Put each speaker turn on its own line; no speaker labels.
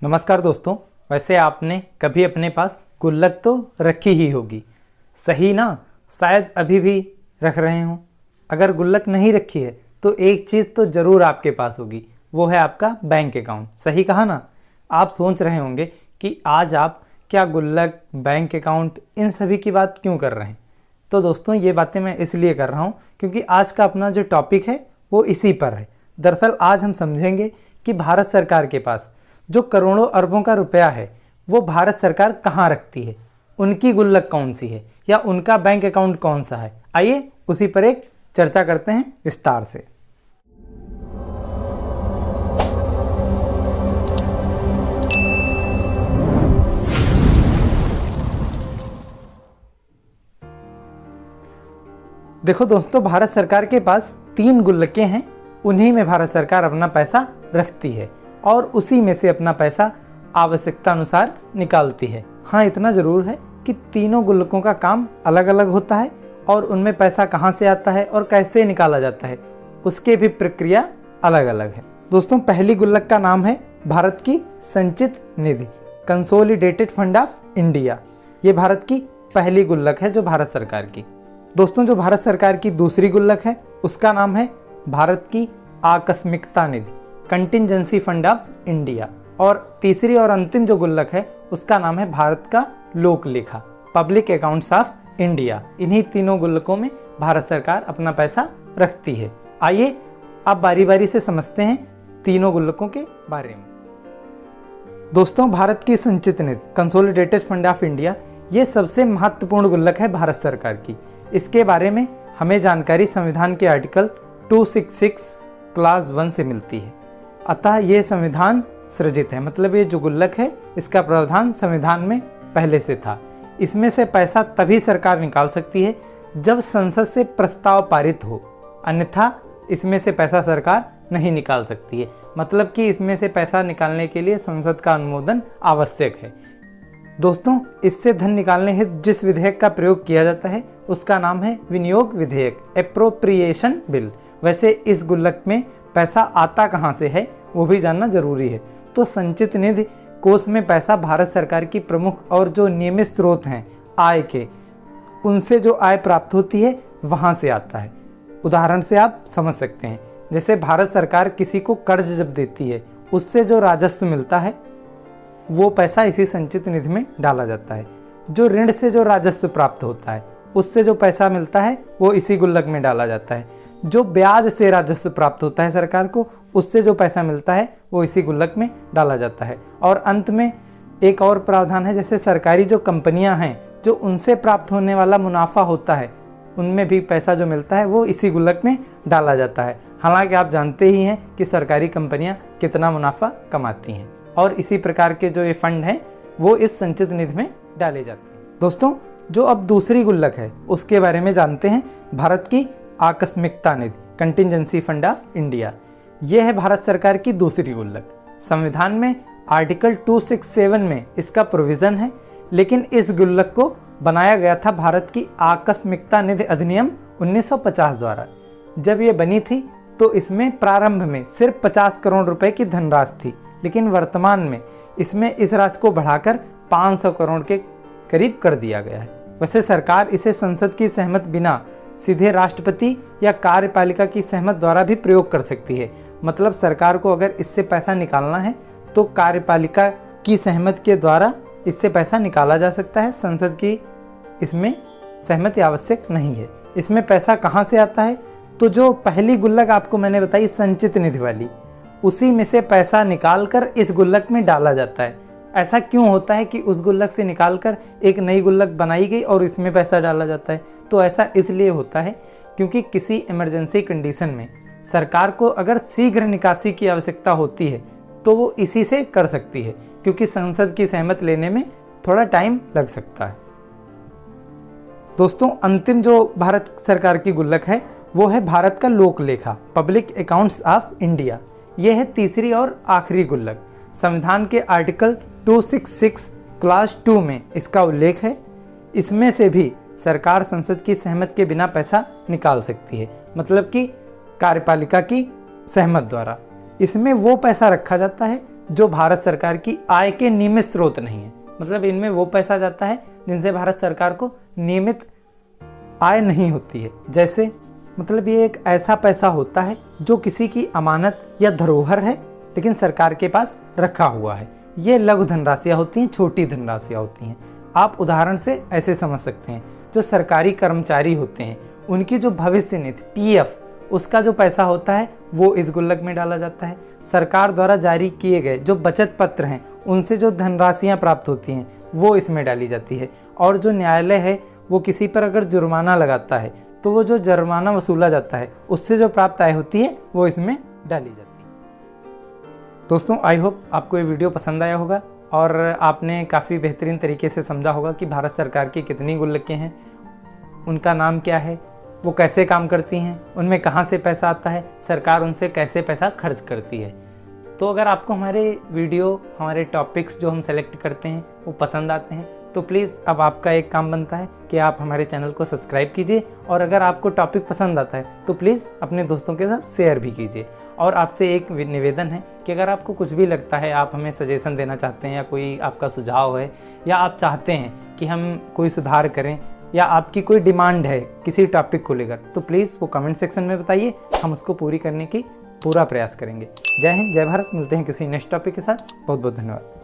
नमस्कार दोस्तों। वैसे आपने कभी अपने पास गुल्लक तो रखी ही होगी, सही ना? शायद अभी भी रख रहे हो। अगर गुल्लक नहीं रखी है तो एक चीज़ तो ज़रूर आपके पास होगी, वो है आपका बैंक अकाउंट। सही कहा ना? आप सोच रहे होंगे कि आज आप क्या गुल्लक, बैंक अकाउंट, इन सभी की बात क्यों कर रहे हैं। तो दोस्तों ये बातें मैं इसलिए कर रहा हूँ क्योंकि आज का अपना जो टॉपिक है वो इसी पर है। दरअसल आज हम समझेंगे कि भारत सरकार के पास जो करोड़ों अरबों का रुपया है वो भारत सरकार कहाँ रखती है, उनकी गुल्लक कौन सी है या उनका बैंक अकाउंट कौन सा है। आइए उसी पर एक चर्चा करते हैं विस्तार से। देखो दोस्तों, भारत सरकार के पास 3 गुल्लकें हैं। उन्हीं में भारत सरकार अपना पैसा रखती है और उसी में से अपना पैसा आवश्यकता अनुसार निकालती है। हाँ, इतना ज़रूर है कि तीनों गुल्लकों का काम अलग अलग होता है और उनमें पैसा कहाँ से आता है और कैसे निकाला जाता है उसके भी प्रक्रिया अलग अलग है। दोस्तों, पहली गुल्लक का नाम है भारत की संचित निधि, कंसोलिडेटेड फंड ऑफ इंडिया। ये भारत की पहली गुल्लक है जो भारत सरकार की। दोस्तों, जो भारत सरकार की दूसरी गुल्लक है उसका नाम है भारत की आकस्मिकता निधि, कंटिजेंसी फंड ऑफ इंडिया। और तीसरी और अंतिम जो गुल्लक है उसका नाम है भारत का लोक लेखा, पब्लिक अकाउंट्स ऑफ इंडिया। इन्हीं तीनों गुल्लकों में भारत सरकार अपना पैसा रखती है। आइए अब बारी बारी से समझते हैं तीनों गुल्लकों के बारे में। दोस्तों, भारत की संचित निधि, कंसोलिडेटेड फंड ऑफ इंडिया, ये सबसे महत्वपूर्ण गुल्लक है भारत सरकार की। इसके बारे में हमें जानकारी संविधान के आर्टिकल 266 क्लास 1 से मिलती है। अतः ये संविधान सृजित है, मतलब ये जो गुल्लक है इसका प्रावधान संविधान में पहले से था। इसमें से पैसा तभी सरकार निकाल सकती है जब संसद से प्रस्ताव पारित हो, अन्यथा इसमें से पैसा सरकार नहीं निकाल सकती है। मतलब कि इसमें से पैसा निकालने के लिए संसद का अनुमोदन आवश्यक है। दोस्तों, इससे धन निकालने हेतु जिस विधेयक का प्रयोग किया जाता है उसका नाम है विनियोग विधेयक, एप्रोप्रिएशन बिल। वैसे इस गुल्लक में पैसा आता कहाँ से है वो भी जानना जरूरी है। तो संचित निधि कोष में पैसा भारत सरकार की प्रमुख और जो नियमित स्रोत हैं आय के, उनसे जो आय प्राप्त होती है वहाँ से आता है। उदाहरण से आप समझ सकते हैं, जैसे भारत सरकार किसी को कर्ज जब देती है उससे जो राजस्व मिलता है वो पैसा इसी संचित निधि में डाला जाता है। जो ऋण से जो राजस्व प्राप्त होता है उससे जो पैसा मिलता है वो इसी गुल्लक में डाला जाता है। जो ब्याज से राजस्व प्राप्त होता है सरकार को, उससे जो पैसा मिलता है वो इसी गुल्लक में डाला जाता है। और अंत में एक और प्रावधान है, जैसे सरकारी जो कंपनियां हैं, जो उनसे प्राप्त होने वाला मुनाफा होता है उनमें भी पैसा जो मिलता है वो इसी गुल्लक में डाला जाता है। हालांकि आप जानते ही हैं कि सरकारी कंपनियां कितना मुनाफा कमाती हैं और इसी प्रकार के जो ये फंड हैं वो इस संचित निधि में डाले जाते हैं। दोस्तों, जो अब दूसरी गुल्लक है उसके बारे में जानते हैं, भारत की आकस्मिकता निधि, कंटिजेंसी फंड ऑफ इंडिया। यह है भारत सरकार की दूसरी गुल्लक। संविधान में आर्टिकल 267 में इसका प्रोविज़न है, लेकिन इस गुल्लक को बनाया गया था भारत की आकस्मिकता निधि अधिनियम 1950 द्वारा। जब ये बनी थी तो इसमें प्रारंभ में सिर्फ 50 करोड़ रुपए की धनराशि थी, लेकिन वर्तमान में इसमें इस राशि को बढ़ाकर 500 करोड़ के करीब कर दिया गया है। वैसे सरकार इसे संसद की सहमति बिना सीधे राष्ट्रपति या कार्यपालिका की सहमति द्वारा भी प्रयोग कर सकती है। मतलब सरकार को अगर इससे पैसा निकालना है तो कार्यपालिका की सहमति के द्वारा इससे पैसा निकाला जा सकता है। संसद की इसमें सहमति आवश्यक नहीं है। इसमें पैसा कहाँ से आता है? तो जो पहली गुल्लक आपको मैंने बताई संचित निधि वाली, उसी में से पैसा निकालकर इस गुल्लक में डाला जाता है। ऐसा क्यों होता है कि उस गुल्लक से निकालकर एक नई गुल्लक बनाई गई और इसमें पैसा डाला जाता है? तो ऐसा इसलिए होता है क्योंकि किसी इमरजेंसी कंडीशन में सरकार को अगर शीघ्र निकासी की आवश्यकता होती है तो वो इसी से कर सकती है, क्योंकि संसद की सहमति लेने में थोड़ा टाइम लग सकता है। दोस्तों, अंतिम जो भारत सरकार की गुल्लक है वो है भारत का लोक लेखा, पब्लिक अकाउंट्स ऑफ इंडिया। यह है तीसरी और आखिरी गुल्लक। संविधान के आर्टिकल 266 क्लास 2 में इसका उल्लेख है। इसमें से भी सरकार संसद की सहमति के बिना पैसा निकाल सकती है, मतलब कि कार्यपालिका की सहमति द्वारा। इसमें वो पैसा रखा जाता है जो भारत सरकार की आय के नियमित स्रोत नहीं है। मतलब इनमें वो पैसा जाता है जिनसे भारत सरकार को नियमित आय नहीं होती है। जैसे मतलब ये एक ऐसा पैसा होता है जो किसी की अमानत या धरोहर है लेकिन सरकार के पास रखा हुआ है। ये लघु धनराशियाँ होती हैं, छोटी धनराशियाँ होती हैं। आप उदाहरण से ऐसे समझ सकते हैं, जो सरकारी कर्मचारी होते हैं उनकी जो भविष्य निधि पीएफ, उसका जो पैसा होता है वो इस गुल्लक में डाला जाता है। सरकार द्वारा जारी किए गए जो बचत पत्र हैं उनसे जो धनराशियाँ प्राप्त होती हैं वो इसमें डाली जाती है। और जो न्यायालय है वो किसी पर अगर जुर्माना लगाता है तो वो जो जुर्माना वसूला जाता है उससे जो प्राप्त आय होती है वो इसमें डाली जाती है। दोस्तों, आई होप आपको ये वीडियो पसंद आया होगा और आपने काफ़ी बेहतरीन तरीके से समझा होगा कि भारत सरकार की कितनी गुल्लकें हैं, उनका नाम क्या है, वो कैसे काम करती हैं, उनमें कहाँ से पैसा आता है, सरकार उनसे कैसे पैसा खर्च करती है। तो अगर आपको हमारे वीडियो, हमारे टॉपिक्स जो हम सेलेक्ट करते हैं वो पसंद आते हैं तो प्लीज़ अब आपका एक काम बनता है कि आप हमारे चैनल को सब्सक्राइब कीजिए। और अगर आपको टॉपिक पसंद आता है तो प्लीज़ अपने दोस्तों के साथ शेयर भी कीजिए। और आपसे एक निवेदन है कि अगर आपको कुछ भी लगता है, आप हमें सजेशन देना चाहते हैं या कोई आपका सुझाव है या आप चाहते हैं कि हम कोई सुधार करें या आपकी कोई डिमांड है किसी टॉपिक को लेकर, तो प्लीज़ वो कमेंट सेक्शन में बताइए, हम उसको पूरी करने की पूरा प्रयास करेंगे। जय हिंद, जय भारत। मिलते हैं किसी नेक्स्ट टॉपिक के साथ। बहुत बहुत धन्यवाद।